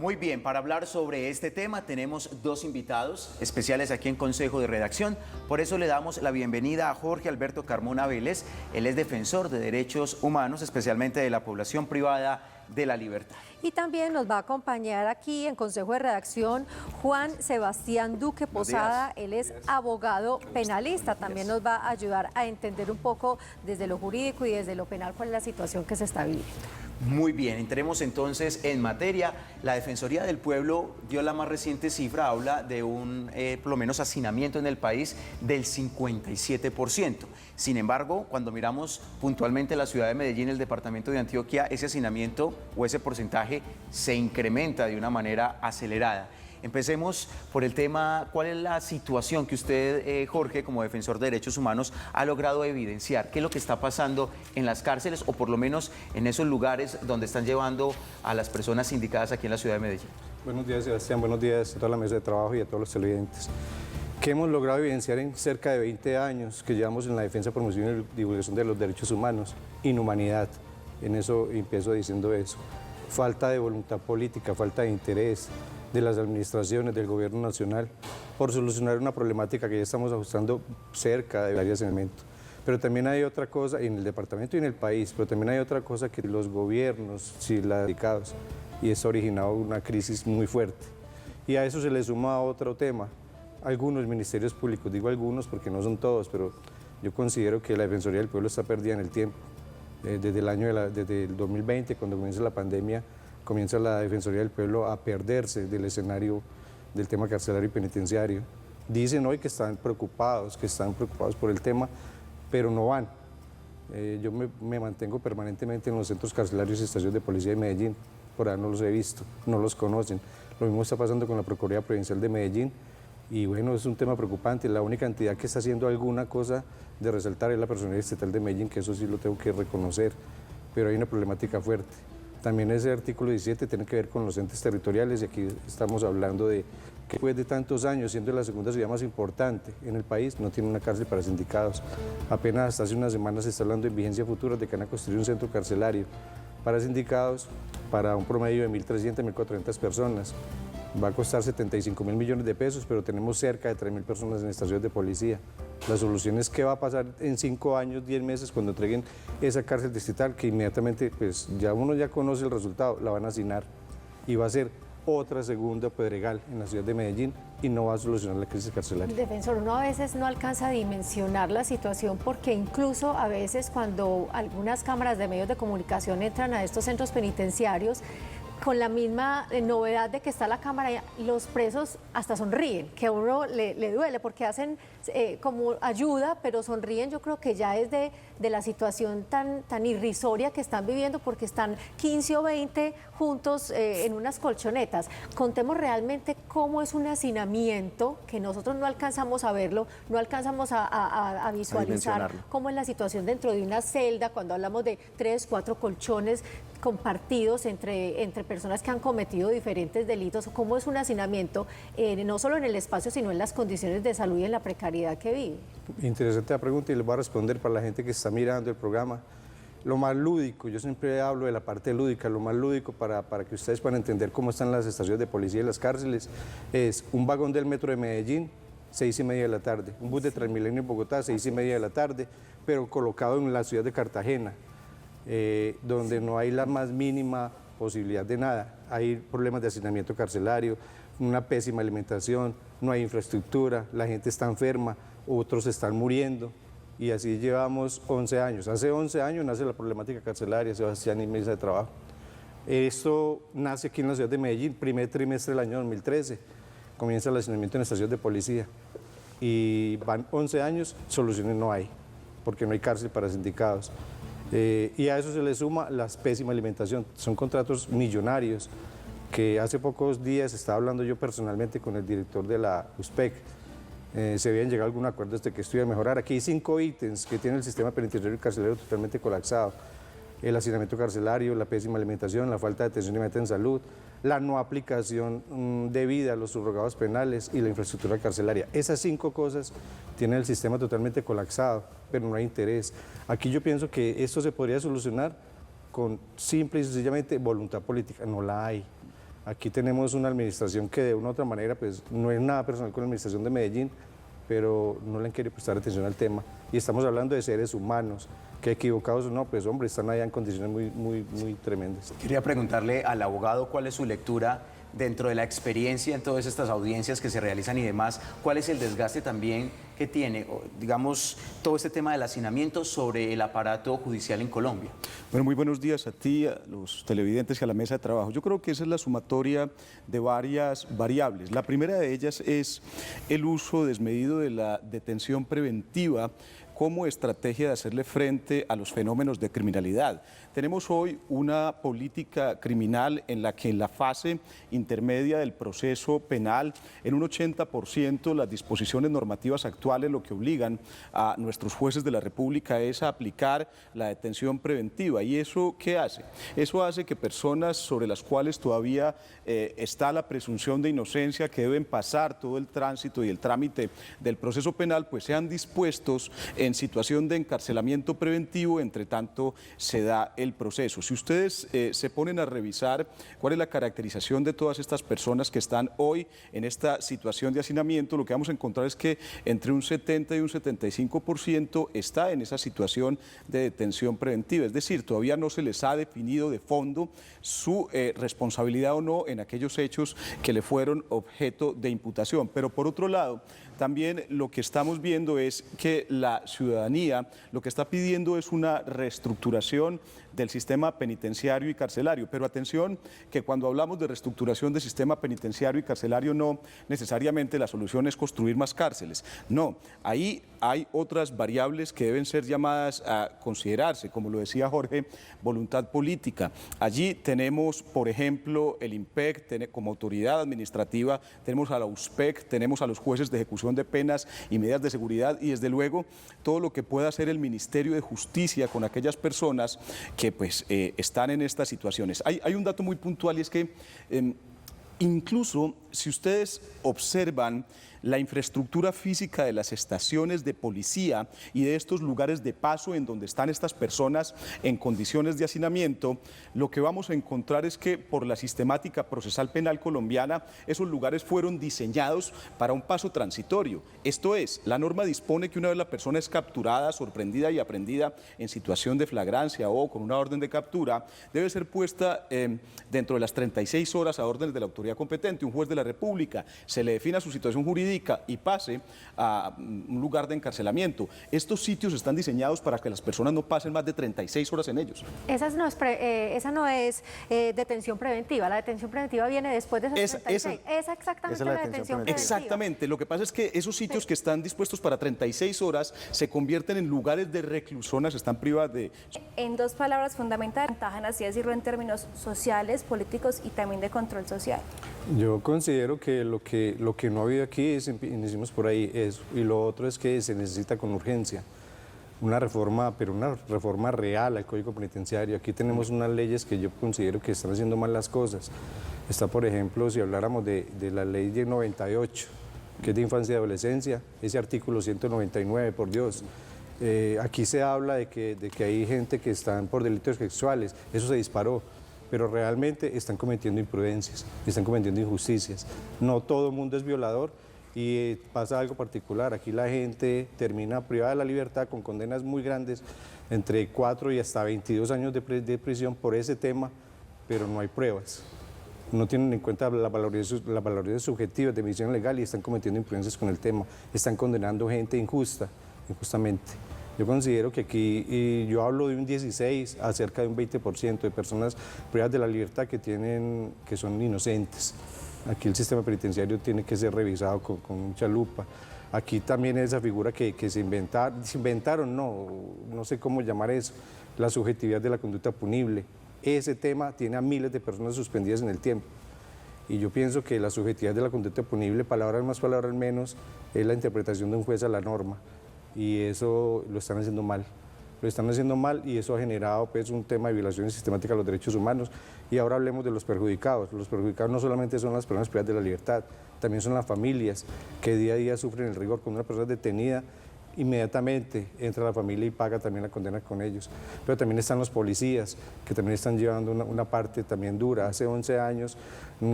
Muy bien, para hablar sobre este tema tenemos dos invitados especiales aquí en Consejo de Redacción. Por eso le damos la bienvenida a Jorge Alberto Carmona Vélez. Él es defensor de derechos humanos, especialmente de la población privada de la libertad. Y también nos va a acompañar aquí en Consejo de Redacción Juan Sebastián Duque Posada. Él es abogado penalista. También nos va a ayudar a entender un poco desde lo jurídico y desde lo penal cuál es la situación que se está viviendo. Muy bien, entremos entonces en materia. La Defensoría del Pueblo dio la más reciente cifra, habla de un, por lo menos, hacinamiento en el país del 57%. Sin embargo, cuando miramos puntualmente la ciudad de Medellín, el departamento de Antioquia, ese hacinamiento o ese porcentaje se incrementa de una manera acelerada. Empecemos por el tema, ¿cuál es la situación que usted, Jorge, como defensor de derechos humanos, ha logrado evidenciar? ¿Qué es lo que está pasando en las cárceles o por lo menos en esos lugares donde están llevando a las personas indicadas aquí en la ciudad de Medellín? Buenos días, Sebastián. Buenos días a toda la mesa de trabajo y a todos los televidentes. ¿Qué hemos logrado evidenciar en cerca de 20 años que llevamos en la defensa, promoción y divulgación de los derechos humanos? Inhumanidad. En eso empiezo diciendo eso. Falta de voluntad política, falta de interés de las administraciones, del gobierno nacional, por solucionar una problemática que ya estamos ajustando cerca de varios elementos. Pero también hay otra cosa en el departamento y en el país, pero también hay otra cosa que los gobiernos, si la dedicados, y eso ha originado una crisis muy fuerte. Y a eso se le suma otro tema, algunos ministerios públicos, digo algunos porque no son todos, pero yo considero que la Defensoría del Pueblo está perdida en el tiempo. Desde el 2020, cuando comienza la pandemia, comienza la Defensoría del Pueblo a perderse del escenario del tema carcelario y penitenciario. Dicen hoy que están preocupados por el tema, pero no van. Yo me mantengo permanentemente en los centros carcelarios y estaciones de policía de Medellín, por ahí no los he visto, no los conocen. Lo mismo está pasando con la Procuraduría Provincial de Medellín y bueno, es un tema preocupante. La única entidad que está haciendo alguna cosa de resaltar es la Personería Estatal de Medellín, que eso sí lo tengo que reconocer, pero hay una problemática fuerte. También ese artículo 17 tiene que ver con los entes territoriales y aquí estamos hablando de que después de tantos años, siendo la segunda ciudad más importante en el país, no tiene una cárcel para sindicados. Apenas hasta hace unas semanas se está hablando en vigencia futura de que van a construir un centro carcelario para sindicados para un promedio de 1.300, 1.400 personas. Va a costar 75.000 millones de pesos, pero tenemos cerca de 3.000 personas en estaciones de policía. La solución es qué va a pasar en 5 años, 10 meses, cuando entreguen esa cárcel distrital, que inmediatamente, pues ya uno ya conoce el resultado, la van a hacinar y va a ser otra segunda Pedregal en la ciudad de Medellín y no va a solucionar la crisis carcelaria. Defensor, uno a veces no alcanza a dimensionar la situación porque incluso a veces cuando algunas cámaras de medios de comunicación entran a estos centros penitenciarios, con la misma novedad de que está la cámara, los presos hasta sonríen, que a uno le duele porque hacen como ayuda, pero sonríen. Yo creo que ya es de la situación tan irrisoria que están viviendo porque están 15 o 20 juntos en unas colchonetas. Contemos realmente cómo es un hacinamiento, que nosotros no alcanzamos a verlo, no alcanzamos a visualizar cómo es la situación dentro de una celda, cuando hablamos de 3, 4 colchones compartidos entre personas que han cometido diferentes delitos, cómo es un hacinamiento, no solo en el espacio, sino en las condiciones de salud y en la precariedad que vive. Interesante la pregunta y les voy a responder para la gente que está mirando el programa. Lo más lúdico, yo siempre hablo de la parte lúdica, lo más lúdico para que ustedes puedan entender cómo están las estaciones de policía y las cárceles, es un vagón del metro de Medellín, 6:30 de la tarde, un bus de Transmilenio en Bogotá, 6:30 de la tarde, pero colocado en la ciudad de Cartagena, donde no hay la más mínima posibilidad de nada. Hay problemas de hacinamiento carcelario, una pésima alimentación, no hay infraestructura, la gente está enferma, otros están muriendo y así llevamos 11 años. Hace 11 años nace la problemática carcelaria, Sebastián, y mesa de trabajo. Esto nace aquí en la ciudad de Medellín, primer trimestre del año 2013, comienza el hacinamiento en la estación de policía y van 11 años, soluciones no hay, porque no hay cárcel para sindicados. Y a eso se le suma la pésima alimentación. Son contratos millonarios que hace pocos días estaba hablando yo personalmente con el director de la USPEC. Se habían llegado a algún acuerdo desde que esto iba a mejorar. Aquí hay 5 ítems que tiene el sistema penitenciario y carcelario totalmente colapsado. El hacinamiento carcelario, la pésima alimentación, la falta de atención inmediata en salud, la no aplicación debida a los subrogados penales y la infraestructura carcelaria. Esas 5 cosas tienen el sistema totalmente colapsado, pero no hay interés. Aquí yo pienso que esto se podría solucionar con simple y sencillamente voluntad política. No la hay. Aquí tenemos una administración que de una u otra manera, pues no es nada personal con la administración de Medellín, pero no le han querido prestar atención al tema. Y estamos hablando de seres humanos, que equivocados o no, pues hombre, están allá en condiciones muy tremendas. Quería preguntarle al abogado cuál es su lectura dentro de la experiencia en todas estas audiencias que se realizan y demás, cuál es el desgaste también que tiene, digamos, todo este tema del hacinamiento sobre el aparato judicial en Colombia. Bueno, muy buenos días a ti, a los televidentes y a la mesa de trabajo. Yo creo que esa es la sumatoria de varias variables. La primera de ellas es el uso desmedido de la detención preventiva como estrategia de hacerle frente a los fenómenos de criminalidad. Tenemos hoy una política criminal en la que en la fase intermedia del proceso penal, en un 80% las disposiciones normativas actuales lo que obligan a nuestros jueces de la República es a aplicar la detención preventiva. ¿Y eso qué hace? Eso hace que personas sobre las cuales todavía está la presunción de inocencia, que deben pasar todo el tránsito y el trámite del proceso penal, pues sean dispuestos en situación de encarcelamiento preventivo, entre tanto se da el proceso. Si ustedes se ponen a revisar cuál es la caracterización de todas estas personas que están hoy en esta situación de hacinamiento, lo que vamos a encontrar es que entre un 70 y un 75% está en esa situación de detención preventiva, es decir, todavía no se les ha definido de fondo su responsabilidad o no en aquellos hechos que le fueron objeto de imputación. Pero por otro lado, también lo que estamos viendo es que la ciudadanía lo que está pidiendo es una reestructuración del sistema penitenciario y carcelario. Pero atención, que cuando hablamos de reestructuración del sistema penitenciario y carcelario no necesariamente la solución es construir más cárceles. No, ahí hay otras variables que deben ser llamadas a considerarse, como lo decía Jorge, voluntad política. Allí tenemos, por ejemplo, el IMPEC como autoridad administrativa, tenemos a la USPEC, tenemos a los jueces de ejecución de penas y medidas de seguridad y desde luego todo lo que pueda hacer el Ministerio de Justicia con aquellas personas que pues están en estas situaciones. Hay un dato muy puntual y es que incluso si ustedes observan la infraestructura física de las estaciones de policía y de estos lugares de paso en donde están estas personas en condiciones de hacinamiento, lo que vamos a encontrar es que por la sistemática procesal penal colombiana, esos lugares fueron diseñados para un paso transitorio. Esto es, la norma dispone que una vez la persona es capturada, sorprendida y aprehendida en situación de flagrancia o con una orden de captura, debe ser puesta dentro de las 36 horas a órdenes de la autoridad competente, un juez de la República, se le defina su situación jurídica y pase a un lugar de encarcelamiento. Estos sitios están diseñados para que las personas no pasen más de 36 horas en ellos. Esa no es detención preventiva. La detención preventiva viene después de esas 36. Esa exactamente la detención preventiva. Exactamente. Lo que pasa es que esos sitios que están dispuestos para 36 horas se convierten en lugares de reclusonas, están privadas de... En dos palabras fundamentales, ventajan, así decirlo, en términos sociales, políticos y también de control social. Yo considero que lo que no ha habido aquí es, decimos por ahí, eso. Y lo otro es que se necesita con urgencia una reforma, pero una reforma real al Código Penitenciario. Aquí tenemos unas leyes que yo considero que están haciendo mal las cosas. Está, por ejemplo, si habláramos de la ley de 98, que es de infancia y adolescencia, ese artículo 199, por Dios. Aquí se habla de que hay gente que están por delitos sexuales, eso se disparó, pero realmente están cometiendo imprudencias, están cometiendo injusticias. No todo el mundo es violador y pasa algo particular, aquí la gente termina privada de la libertad con condenas muy grandes, entre 4 y hasta 22 años de prisión por ese tema, pero no hay pruebas. No tienen en cuenta la valoración subjetiva de medición legal y están cometiendo imprudencias con el tema, están condenando gente injustamente. Yo considero que aquí, y yo hablo de un 16 a cerca de un 20% de personas privadas de la libertad que son inocentes. Aquí el sistema penitenciario tiene que ser revisado con mucha lupa. Aquí también esa figura que se inventaron, no sé cómo llamar eso, la subjetividad de la conducta punible. Ese tema tiene a miles de personas suspendidas en el tiempo. Y yo pienso que la subjetividad de la conducta punible, palabras más, palabras menos, es la interpretación de un juez a la norma. Y eso lo están haciendo mal. Lo están haciendo mal y eso ha generado pues, un tema de violación sistemática de los derechos humanos. Y ahora hablemos de los perjudicados. Los perjudicados no solamente son las personas privadas de la libertad, también son las familias que día a día sufren el rigor. Cuando una persona es detenida inmediatamente entra la familia y paga también la condena con ellos. Pero también están los policías, que también están llevando una parte también dura. Hace 11 años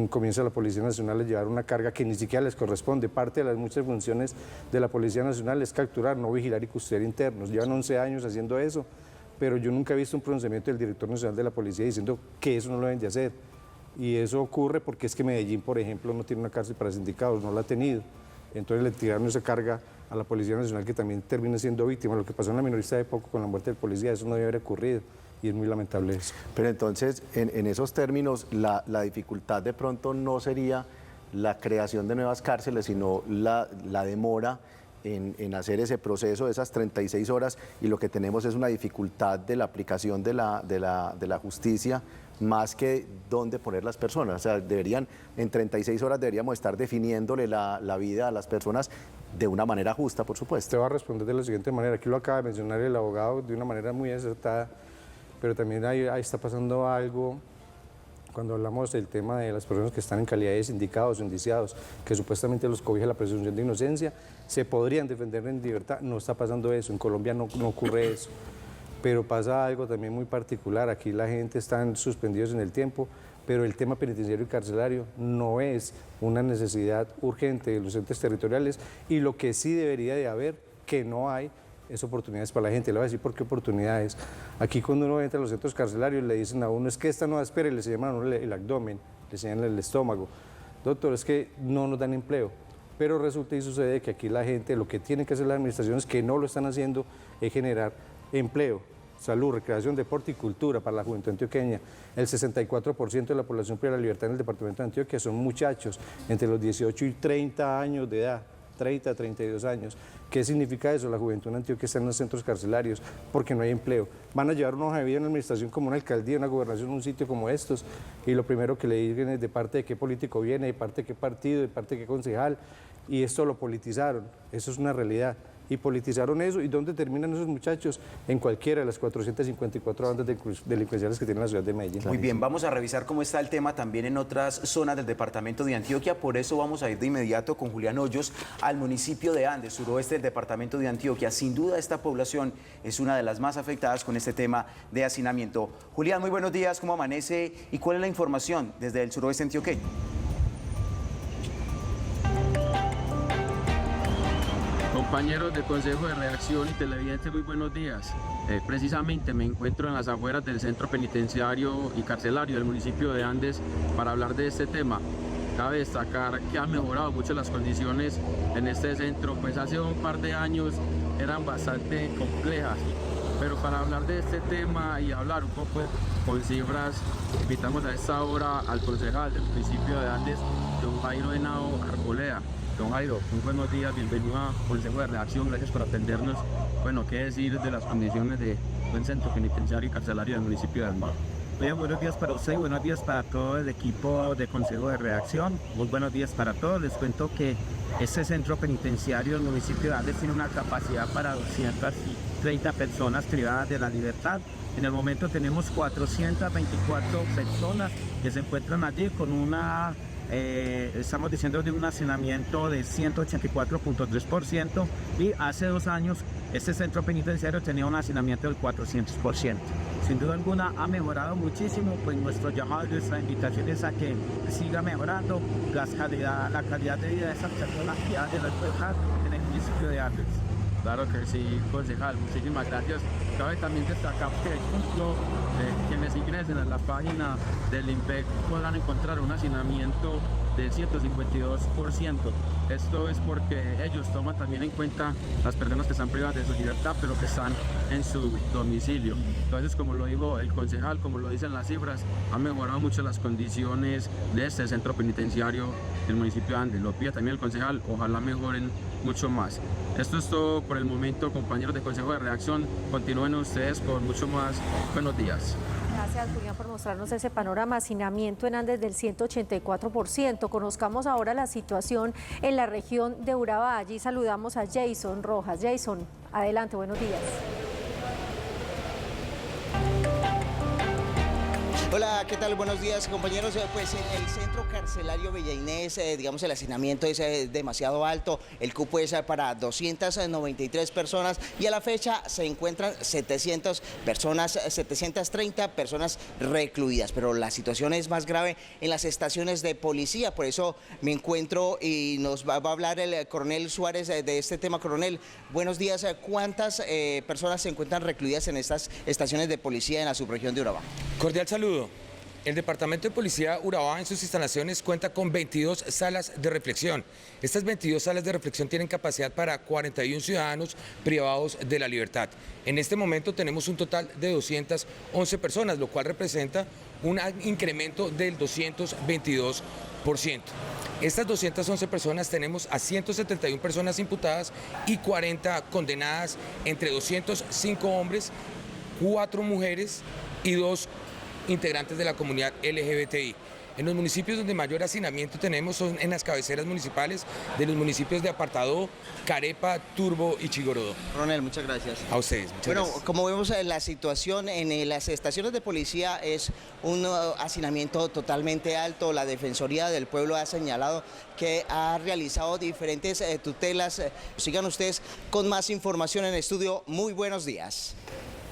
comienza la Policía Nacional a llevar una carga que ni siquiera les corresponde. Parte de las muchas funciones de la Policía Nacional es capturar, no vigilar y custodiar internos. Llevan 11 años haciendo eso, pero yo nunca he visto un pronunciamiento del director nacional de la policía diciendo que eso no lo deben de hacer. Y eso ocurre porque es que Medellín, por ejemplo, no tiene una cárcel para sindicados, no la ha tenido. Entonces le tiraron esa carga a la Policía Nacional, que también termina siendo víctima. Lo que pasó en la minorista de poco con la muerte del policía, eso no debe haber ocurrido y es muy lamentable eso. Pero entonces, en esos términos, la dificultad de pronto no sería la creación de nuevas cárceles, sino la demora en hacer ese proceso de esas 36 horas, y lo que tenemos es una dificultad de la aplicación de la justicia, más que dónde poner las personas. O sea, en 36 horas deberíamos estar definiéndole la vida a las personas de una manera justa, por supuesto. Te va a responder de la siguiente manera. Aquí lo acaba de mencionar el abogado de una manera muy acertada, pero también ahí está pasando algo cuando hablamos del tema de las personas que están en calidad de sindicados o indiciados, que supuestamente los cobija la presunción de inocencia, se podrían defender en libertad. No está pasando eso, en Colombia no ocurre eso. Pero pasa algo también muy particular. Aquí la gente está suspendidos en el tiempo, pero el tema penitenciario y carcelario no es una necesidad urgente de los entes territoriales, y lo que sí debería de haber, que no hay, es oportunidades para la gente. Le voy a decir por qué oportunidades. Aquí cuando uno entra a los centros carcelarios le dicen a uno, es que esta no espere, le señalan a uno el abdomen, le señalan el estómago. Doctor, es que no nos dan empleo. Pero resulta y sucede que aquí la gente, lo que tiene que hacer las administraciones, que no lo están haciendo, es generar empleo, salud, recreación, deporte y cultura para la juventud antioqueña. El 64% de la población priva de la libertad en el departamento de Antioquia son muchachos entre los 18 y 30 años de edad, 30 a 32 años. ¿Qué significa eso? La juventud en Antioquia está en los centros carcelarios porque no hay empleo. Van a llevar una hoja de vida en una administración como una alcaldía, una gobernación, un sitio como estos, y lo primero que le digan es de parte de qué político viene, de parte de qué partido, de parte de qué concejal, y esto lo politizaron. Eso es una realidad. Y politizaron eso. ¿Y dónde terminan esos muchachos? En cualquiera de las 454 bandas delincuenciales que tiene la ciudad de Medellín. Muy bien, vamos a revisar cómo está el tema también en otras zonas del departamento de Antioquia. Por eso vamos a ir de inmediato con Julián Hoyos al municipio de Andes, suroeste del departamento de Antioquia. Sin duda esta población es una de las más afectadas con este tema de hacinamiento. Julián, muy buenos días, ¿cómo amanece y cuál es la información desde el suroeste antioqueño? Compañeros del Consejo de Redacción y televidentes, muy buenos días. Precisamente me encuentro en las afueras del centro penitenciario y carcelario del municipio de Andes para hablar de este tema. Cabe destacar que han mejorado mucho las condiciones en este centro, pues hace un par de años eran bastante complejas. Pero para hablar de este tema y hablar un poco con cifras, invitamos a esta hora al concejal del municipio de Andes, don Jairo Henao Arboleda. Don Jairo, muy buenos días, bienvenido a Consejo de Redacción, gracias por atendernos. Bueno, ¿qué decir de las condiciones de un centro penitenciario y carcelario del municipio de Andes? Bien, buenos días para usted, buenos días para todo el equipo de Consejo de Redacción, muy buenos días para todos. Les cuento que este centro penitenciario del municipio de Andes tiene una capacidad para 230 personas privadas de la libertad. En el momento tenemos 424 personas que se encuentran allí con una... estamos diciendo de un hacinamiento de 184.3%, y hace 2 años este centro penitenciario tenía un hacinamiento del 400%. Sin duda alguna ha mejorado muchísimo, pues nuestro llamado, nuestra invitación es a que siga mejorando la calidad de vida de esas personas que han de reflejar en el municipio de Andes. Claro que sí, concejal, muchísimas gracias. Cabe también destacar que, incluso quienes ingresen a la página del INPEC podrán encontrar un hacinamiento del 152%. Esto es porque ellos toman también en cuenta las personas que están privadas de su libertad, pero que están en su domicilio. Entonces, como lo dijo el concejal, como lo dicen las cifras, han mejorado mucho las condiciones de este centro penitenciario del municipio de Andes. Lo pide también el concejal, ojalá mejoren mucho más. Esto es todo por el momento, compañeros de Consejo de Redacción. Continúen ustedes con mucho más. Buenos días. Gracias, Julián, por mostrarnos ese panorama. Hacinamiento en Andes del 184%. Conozcamos ahora la situación en la región de Urabá. Allí saludamos a Jason Rojas. Jason, adelante, buenos días. Hola, ¿qué tal? Buenos días, compañeros. Pues en el centro carcelario Villa Inés, digamos, el hacinamiento es demasiado alto. El cupo es para 293 personas y a la fecha se encuentran 730 personas recluidas. Pero la situación es más grave en las estaciones de policía. Por eso me encuentro y nos va a hablar el coronel Suárez de este tema. Coronel, buenos días. ¿Cuántas personas se encuentran recluidas en estas estaciones de policía en la subregión de Urabá? Cordial saludo. El Departamento de Policía Urabá en sus instalaciones cuenta con 22 salas de reflexión. Estas 22 salas de reflexión tienen capacidad para 41 ciudadanos privados de la libertad. En este momento tenemos un total de 211 personas, lo cual representa un incremento del 222%. Estas 211 personas tenemos a 171 personas imputadas y 40 condenadas, entre 205 hombres, 4 mujeres y 2 integrantes de la comunidad LGBTI. En los municipios donde mayor hacinamiento tenemos son en las cabeceras municipales de los municipios de Apartadó, Carepa, Turbo y Chigorodó. Coronel, muchas gracias. A ustedes, muchas gracias. Como vemos, la situación en las estaciones de policía es un hacinamiento totalmente alto. La Defensoría del Pueblo ha señalado que ha realizado diferentes tutelas. Sigan ustedes con más información en estudio. Muy buenos días.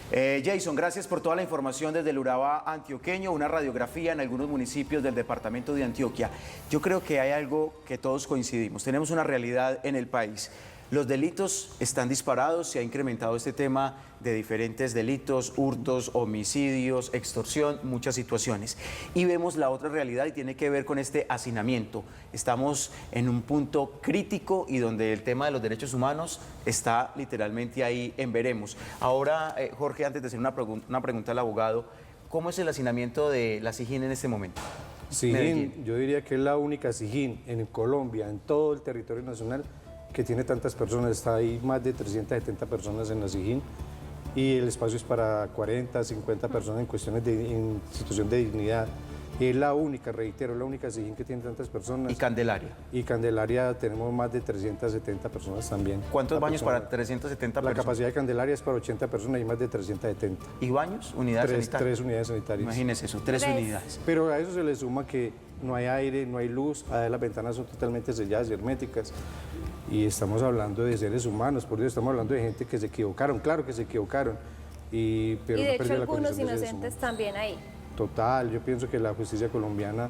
Jason, gracias por toda la información desde el Urabá antioqueño, una radiografía en algunos municipios del departamento de Antioquia. Yo creo que hay algo que todos coincidimos, tenemos una realidad en el país. Los delitos están disparados, se ha incrementado este tema de diferentes delitos, hurtos, homicidios, extorsión, muchas situaciones. Y vemos la otra realidad y tiene que ver con este hacinamiento. Estamos en un punto crítico y donde el tema de los derechos humanos está literalmente ahí en veremos. Ahora, Jorge, antes de hacer una pregunta al abogado, ¿cómo es el hacinamiento de la SIJÍN en este momento? SIJÍN, yo diría que es la única SIJÍN en Colombia, en todo el territorio nacional, que tiene tantas personas. Está ahí más de 370 personas en la SIJÍN y el espacio es para 40, 50 personas en situación de dignidad. Es la única, reitero, la única SIJÍN que tiene tantas personas. ¿Y Candelaria? Y Candelaria tenemos más de 370 personas también. ¿Cuántos baños para 370 personas? La capacidad de Candelaria es para 80 personas y más de 370. ¿Y baños? ¿Unidades sanitarias? 3 unidades sanitarias. Imagínese eso, 3 unidades. Pero a eso se le suma que no hay aire, no hay luz, las ventanas son totalmente selladas y herméticas. Y estamos hablando de seres humanos, por Dios, estamos hablando de gente que se equivocaron, claro que se equivocaron. Pero y de hecho algunos inocentes inocentes también ahí. Total, yo pienso que la justicia colombiana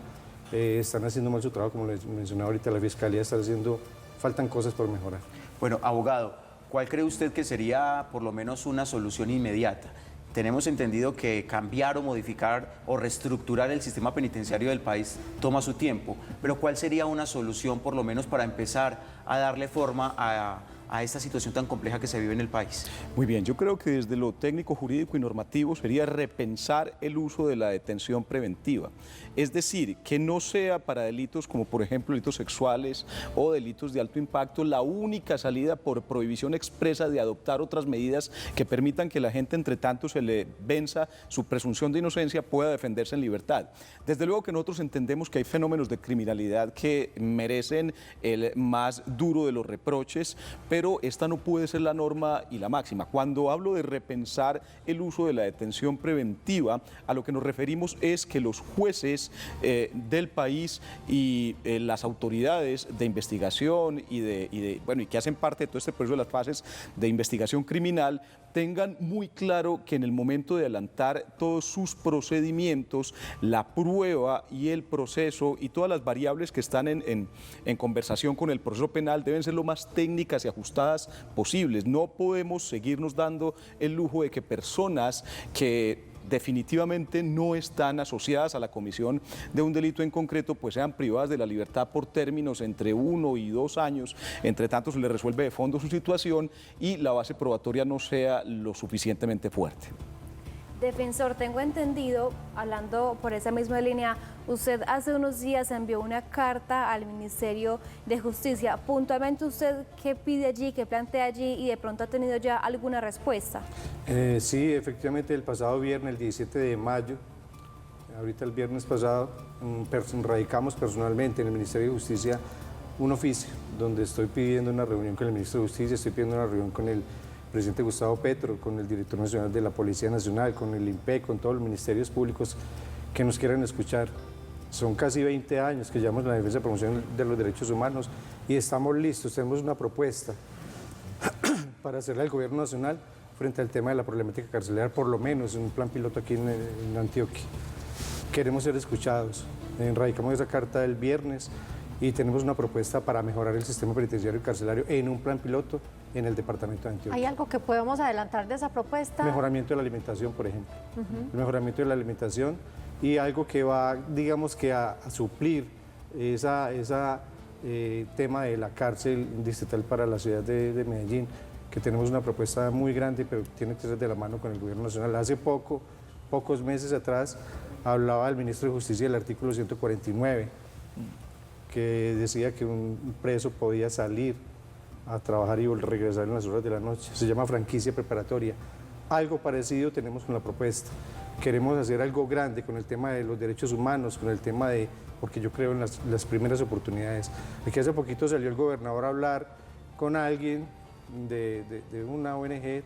están haciendo mal su trabajo, como les mencionaba ahorita, la fiscalía está haciendo, faltan cosas por mejorar. Bueno, abogado, ¿cuál cree usted que sería por lo menos una solución inmediata? Tenemos entendido que cambiar o modificar o reestructurar el sistema penitenciario del país toma su tiempo, pero ¿cuál sería una solución por lo menos para empezar a darle forma a esta situación tan compleja que se vive en el país? Muy bien, yo creo que desde lo técnico, jurídico y normativo sería repensar el uso de la detención preventiva. Es decir, que no sea para delitos como por ejemplo delitos sexuales o delitos de alto impacto la única salida por prohibición expresa de adoptar otras medidas que permitan que la gente, entre tanto se le venza su presunción de inocencia, pueda defenderse en libertad. Desde luego que nosotros entendemos que hay fenómenos de criminalidad que merecen el más duro de los reproches, pero esta no puede ser la norma y la máxima. Cuando hablo de repensar el uso de la detención preventiva, a lo que nos referimos es que los jueces del país y las autoridades de investigación y que hacen parte de todo este proceso de las fases de investigación criminal tengan muy claro que en el momento de adelantar todos sus procedimientos, la prueba y el proceso y todas las variables que están en conversación con el proceso penal deben ser lo más técnicas y ajustadas posibles. No podemos seguirnos dando el lujo de que personas que definitivamente no están asociadas a la comisión de un delito en concreto, pues sean privadas de la libertad por términos entre 1 y 2 años, entre tanto se les resuelve de fondo su situación y la base probatoria no sea lo suficientemente fuerte. Defensor, tengo entendido, hablando por esa misma línea, usted hace unos días envió una carta al Ministerio de Justicia. Puntualmente, ¿usted qué pide allí, qué plantea allí y de pronto ha tenido ya alguna respuesta? Sí, efectivamente, el pasado viernes, el 17 de mayo, ahorita el viernes pasado, radicamos personalmente en el Ministerio de Justicia un oficio donde estoy pidiendo una reunión con el Ministro de Justicia, estoy pidiendo una reunión con el presidente Gustavo Petro, con el director nacional de la Policía Nacional, con el INPEC, con todos los ministerios públicos que nos quieran escuchar. Son casi 20 años que llevamos en la defensa y promoción de los derechos humanos y estamos listos, tenemos una propuesta para hacerle al gobierno nacional frente al tema de la problemática carcelaria, por lo menos en un plan piloto aquí en Antioquia. Queremos ser escuchados. Radicamos esa carta el viernes y tenemos una propuesta para mejorar el sistema penitenciario y carcelario en un plan piloto en el departamento de Antioquia. ¿Hay algo que podemos adelantar de esa propuesta? Mejoramiento de la alimentación, por ejemplo. El mejoramiento de la alimentación y algo que va, digamos que a suplir esa tema de la cárcel distrital para la ciudad de Medellín, que tenemos una propuesta muy grande, pero tiene que ser de la mano con el gobierno nacional. Hace pocos meses atrás, hablaba el ministro de Justicia del artículo 149, que decía que un preso podía salir a trabajar y regresar en las horas de la noche. Se llama franquicia preparatoria. Algo parecido tenemos con la propuesta. Queremos hacer algo grande con el tema de los derechos humanos, con el tema de, porque yo creo en las primeras oportunidades. Aquí hace poquito salió el gobernador a hablar con alguien de una ONG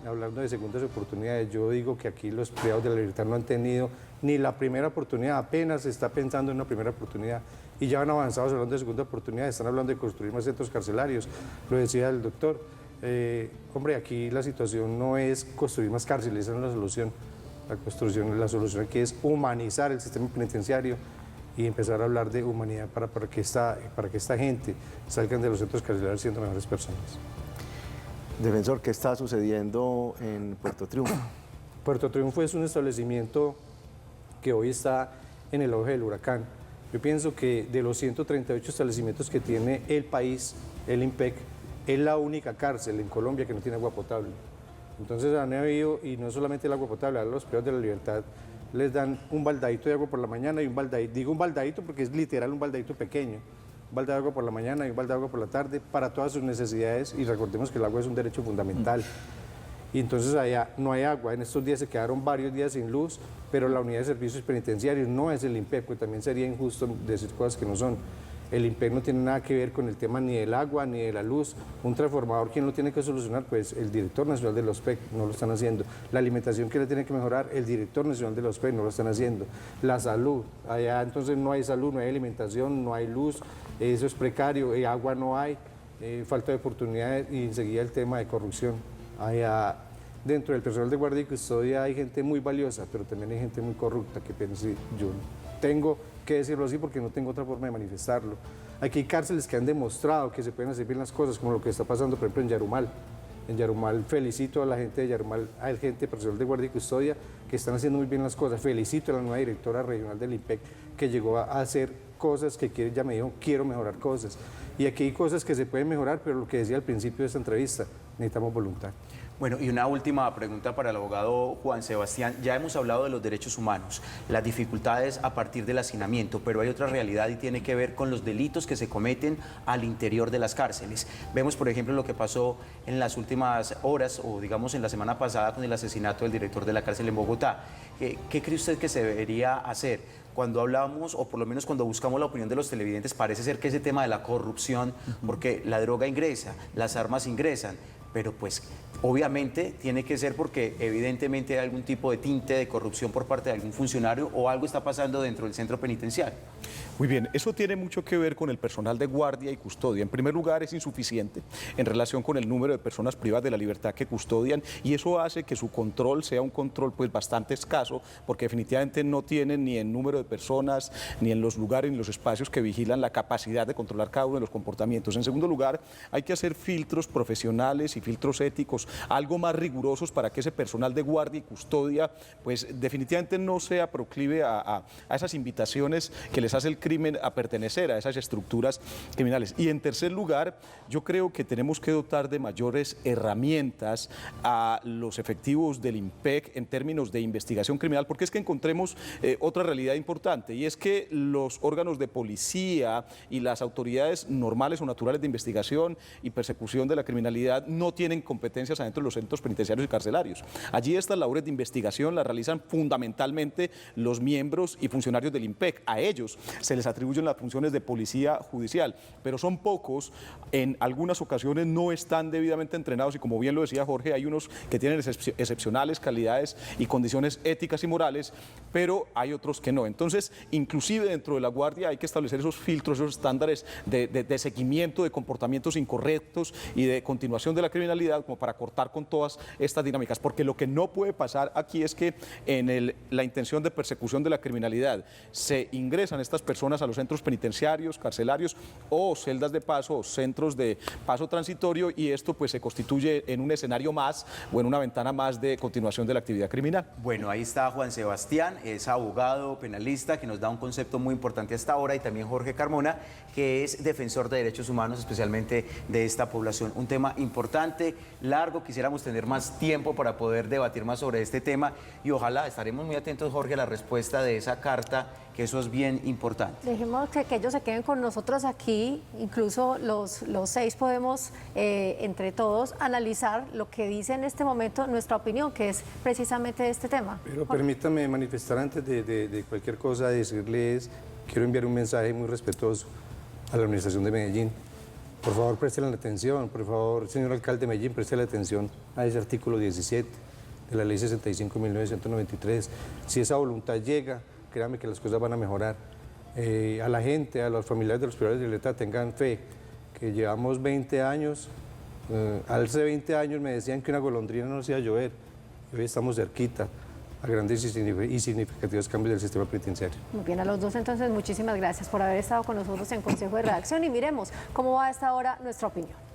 hablando de segundas oportunidades. Yo digo que aquí los privados de la libertad no han tenido ni la primera oportunidad, apenas se está pensando en una primera oportunidad y ya van avanzados hablando de segunda oportunidad, están hablando de construir más centros carcelarios, lo decía el doctor. Hombre, aquí la situación no es construir más cárceles, esa no es la solución. La solución aquí es humanizar el sistema penitenciario y empezar a hablar de humanidad para que esta gente salgan de los centros carcelarios siendo mejores personas. Defensor, ¿qué está sucediendo en Puerto Triunfo? Puerto Triunfo es un establecimiento que hoy está en el ojo del huracán. Yo pienso que de los 138 establecimientos que tiene el país, el IMPEC, es la única cárcel en Colombia que no tiene agua potable. Entonces han habido, y no solamente el agua potable, a los privados de la libertad les dan un baldadito de agua por la mañana y un baldadito, digo un baldadito porque es literal un baldadito pequeño, un balde de agua por la mañana y un balde de agua por la tarde para todas sus necesidades, y recordemos que el agua es un derecho fundamental. Y entonces allá no hay agua. En estos días se quedaron varios días sin luz, pero la unidad de servicios penitenciarios no es el IMPEC, porque también sería injusto decir cosas que no son. El IMPEC no tiene nada que ver con el tema ni del agua ni de la luz. Un transformador, ¿quién lo tiene que solucionar? Pues el director nacional de los PEC, no lo están haciendo. La alimentación, ¿quién le tiene que mejorar? El director nacional de los PEC, no lo están haciendo. La salud, allá entonces no hay salud, no hay alimentación, no hay luz, eso es precario, agua no hay, falta de oportunidades y enseguida el tema de corrupción. Allá dentro del personal de guardia y custodia hay gente muy valiosa, pero también hay gente muy corrupta que piensa, yo tengo que decirlo así porque no tengo otra forma de manifestarlo. Aquí hay cárceles que han demostrado que se pueden hacer bien las cosas, como lo que está pasando, por ejemplo, en Yarumal. En Yarumal felicito a la gente de Yarumal, a la gente personal de guardia y custodia, que están haciendo muy bien las cosas. Felicito a la nueva directora regional del IMPEC, que llegó a hacer cosas que ella me dijo, quiero mejorar cosas. Y aquí hay cosas que se pueden mejorar, pero lo que decía al principio de esta entrevista, necesitamos voluntad. Bueno, y una última pregunta para el abogado Juan Sebastián. Ya hemos hablado de los derechos humanos, las dificultades a partir del hacinamiento, pero hay otra realidad y tiene que ver con los delitos que se cometen al interior de las cárceles. Vemos, por ejemplo, lo que pasó en las últimas horas, o digamos en la semana pasada, con el asesinato del director de la cárcel en Bogotá. ¿Qué cree usted que se debería hacer? Cuando hablamos, o por lo menos cuando buscamos la opinión de los televidentes, parece ser que ese tema de la corrupción, porque la droga ingresa, las armas ingresan, pero pues obviamente tiene que ser porque evidentemente hay algún tipo de tinte de corrupción por parte de algún funcionario o algo está pasando dentro del centro penitenciario. Muy bien, eso tiene mucho que ver con el personal de guardia y custodia. En primer lugar, es insuficiente en relación con el número de personas privadas de la libertad que custodian, y eso hace que su control sea un control pues bastante escaso, porque definitivamente no tienen ni en número de personas, ni en los lugares, ni los espacios que vigilan la capacidad de controlar cada uno de los comportamientos. En segundo lugar, hay que hacer filtros profesionales y filtros éticos algo más rigurosos para que ese personal de guardia y custodia pues definitivamente no sea proclive a esas invitaciones que les hace el crimen a pertenecer a esas estructuras criminales. Y en tercer lugar, yo creo que tenemos que dotar de mayores herramientas a los efectivos del IMPEC en términos de investigación criminal, porque es que encontremos otra realidad importante, y es que los órganos de policía y las autoridades normales o naturales de investigación y persecución de la criminalidad no tienen competencias adentro de los centros penitenciarios y carcelarios. Allí estas labores de investigación las realizan fundamentalmente los miembros y funcionarios del IMPEC. A ellos se les atribuyen las funciones de policía judicial, pero son pocos, en algunas ocasiones no están debidamente entrenados y como bien lo decía Jorge, hay unos que tienen excepcionales calidades y condiciones éticas y morales, pero hay otros que no. Entonces, inclusive dentro de la Guardia hay que establecer esos filtros, esos estándares de seguimiento de comportamientos incorrectos y de continuación de la criminalidad como para cortar con todas estas dinámicas, porque lo que no puede pasar aquí es que en la intención de persecución de la criminalidad se ingresan estas personas a los centros penitenciarios, carcelarios o celdas de paso o centros de paso transitorio y esto pues se constituye en un escenario más o en una ventana más de continuación de la actividad criminal. Bueno, ahí está Juan Sebastián, es abogado penalista que nos da un concepto muy importante hasta ahora, y también Jorge Carmona, que es defensor de derechos humanos, especialmente de esta población. Un tema importante, largo, quisiéramos tener más tiempo para poder debatir más sobre este tema y ojalá estaremos muy atentos, Jorge, a la respuesta de esa carta, que eso es bien importante. Dejemos que ellos se queden con nosotros aquí, incluso los 6 podemos entre todos analizar lo que dice en este momento nuestra opinión, que es precisamente de este tema. Pero permítame manifestar antes de cualquier cosa, decirles, quiero enviar un mensaje muy respetuoso a la Administración de Medellín. Por favor, presten la atención, por favor, señor alcalde de Medellín, preste la atención a ese artículo 17 de la Ley 65/1993. Si esa voluntad llega, créanme que las cosas van a mejorar. A la gente, a los familiares de los privados de libertad, tengan fe, que llevamos 20 años, hace 20 años me decían que una golondrina no hacía llover, y hoy estamos cerquita a grandes y significativos cambios del sistema penitenciario. Muy bien, a los dos entonces muchísimas gracias por haber estado con nosotros en Consejo de Redacción y miremos cómo va a esta hora nuestra opinión.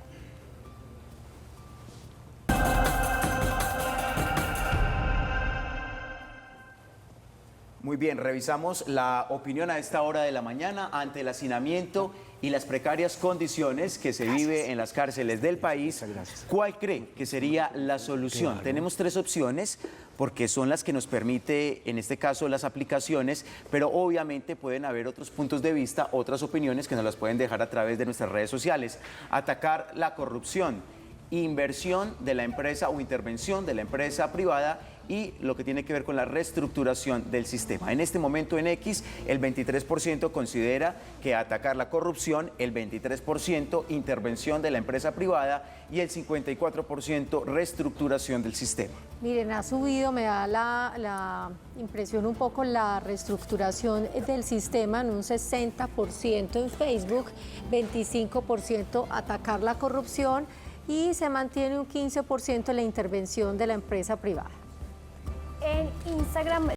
Muy bien, revisamos la opinión a esta hora de la mañana ante el hacinamiento y las precarias condiciones que se vive en las cárceles del país. ¿Cuál cree que sería la solución? Claro. Tenemos 3 opciones porque son las que nos permite, en este caso, las aplicaciones, pero obviamente pueden haber otros puntos de vista, otras opiniones que nos las pueden dejar a través de nuestras redes sociales. Atacar la corrupción, inversión de la empresa o intervención de la empresa privada y lo que tiene que ver con la reestructuración del sistema. En este momento en X, el 23% considera que atacar la corrupción, el 23% intervención de la empresa privada y el 54% reestructuración del sistema. Miren, ha subido, me da la impresión un poco la reestructuración del sistema en un 60% en Facebook, 25% atacar la corrupción y se mantiene un 15% la intervención de la empresa privada. En Instagram